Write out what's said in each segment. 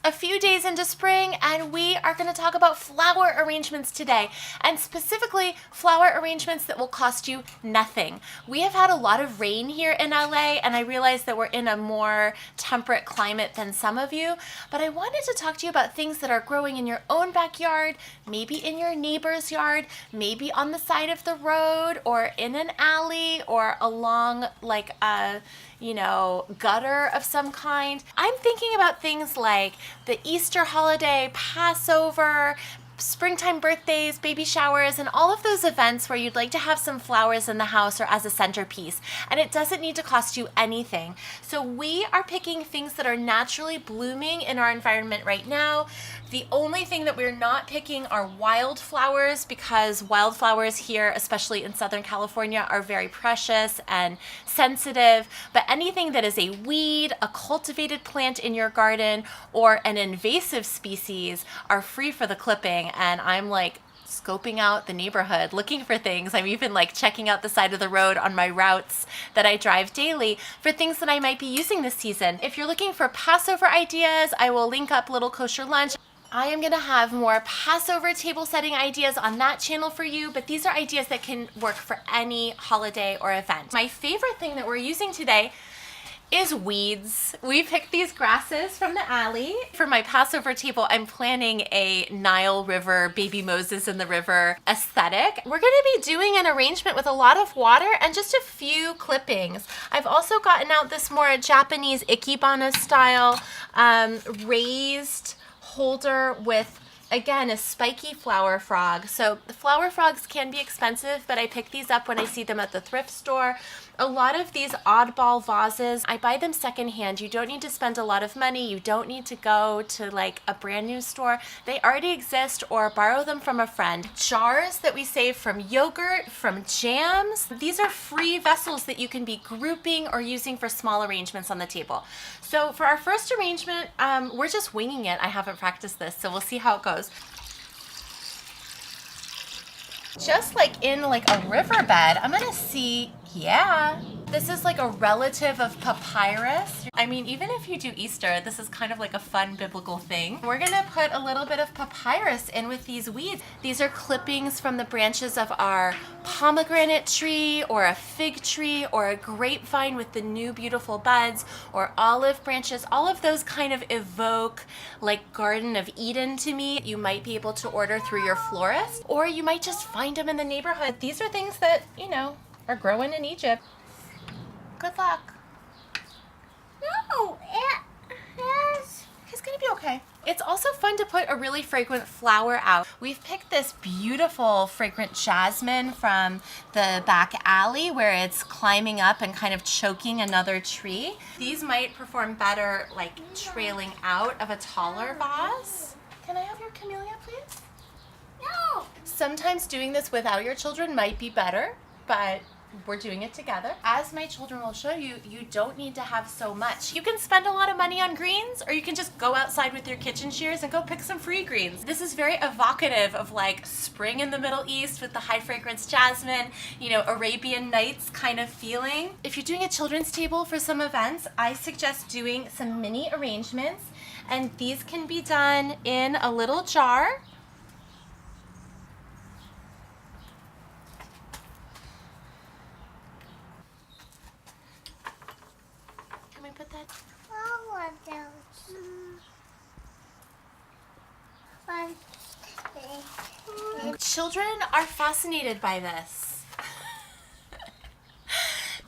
a few days into spring, and we are going to talk about flower arrangements today, and specifically flower arrangements that will cost you nothing. We have had a lot of rain here in LA, and I realize that we're in a more temperate climate than some of you, but I wanted to talk to you about things that are growing in your own backyard, maybe in your neighbor's yard, maybe on the side of the road, or in an alley, or along like a gutter of some kind. I'm thinking about things like the Easter holiday, Passover, springtime birthdays, baby showers, and all of those events where you'd like to have some flowers in the house or as a centerpiece, and it doesn't need to cost you anything. So we are picking things that are naturally blooming in our environment right now. The only thing that we're not picking are wildflowers, because wildflowers here, especially in Southern California, are very precious and sensitive. But anything that is a weed, a cultivated plant in your garden, or an invasive species are free for the clipping. And I'm like scoping out the neighborhood, looking for things. I'm even like checking out the side of the road on my routes that I drive daily for things that I might be using this season. If you're looking for Passover ideas, I will link up Little Kosher Lunch. I am going to have more Passover table setting ideas on that channel for you, but these are ideas that can work for any holiday or event. My favorite thing that we're using today is weeds. We picked these grasses from the alley. For my Passover table, I'm planning a Nile River, baby Moses in the river aesthetic. We're gonna be doing an arrangement with a lot of water and just a few clippings. I've also gotten out this more Japanese ikebana style raised holder with, again, a spiky flower frog. So the flower frogs can be expensive, but I pick these up when I see them at the thrift store. A lot of these oddball vases, I buy them secondhand. You don't need to spend a lot of money. You don't need to go to like a brand new store. They already exist, or borrow them from a friend. Jars that we save from yogurt, from jams. These are free vessels that you can be grouping or using for small arrangements on the table. So for our first arrangement, we're just winging it. I haven't practiced this, so we'll see how it goes. Just like in like a riverbed, I'm gonna see, yeah, this is like a relative of papyrus. I mean, even if you do Easter, this is kind of like a fun biblical thing. We're gonna put a little bit of papyrus in with these weeds. These are clippings from the branches of our pomegranate tree, or a fig tree, or a grapevine with the new beautiful buds, or olive branches. All of those kind of evoke like Garden of Eden to me. You might be able to order through your florist, or you might just find them in the neighborhood. These are things that, are growing in Egypt. Good luck. No, it's gonna be okay. It's also fun to put a really fragrant flower out. We've picked this beautiful fragrant jasmine from the back alley where it's climbing up and kind of choking another tree. These might perform better like trailing out of a taller vase. Can I have your camellia, please? No! Sometimes doing this without your children might be better, but we're doing it together. As my children will show you, you don't need to have so much. You can spend a lot of money on greens, or you can just go outside with your kitchen shears and go pick some free greens. This is very evocative of like spring in the Middle East with the high fragrance jasmine, Arabian Nights kind of feeling. If you're doing a children's table for some events, I suggest doing some mini arrangements, and these can be done in a little jar. Put that. Children are fascinated by this.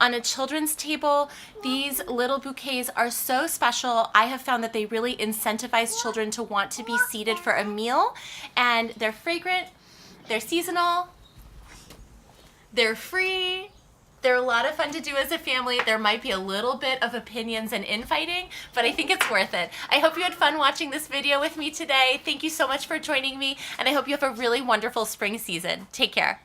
On a children's table, these little bouquets are so special. I have found that they really incentivize children to want to be seated for a meal, and they're fragrant, they're seasonal, they're free. They're a lot of fun to do as a family. There might be a little bit of opinions and infighting, but I think it's worth it. I hope you had fun watching this video with me today. Thank you so much for joining me, and I hope you have a really wonderful spring season. Take care.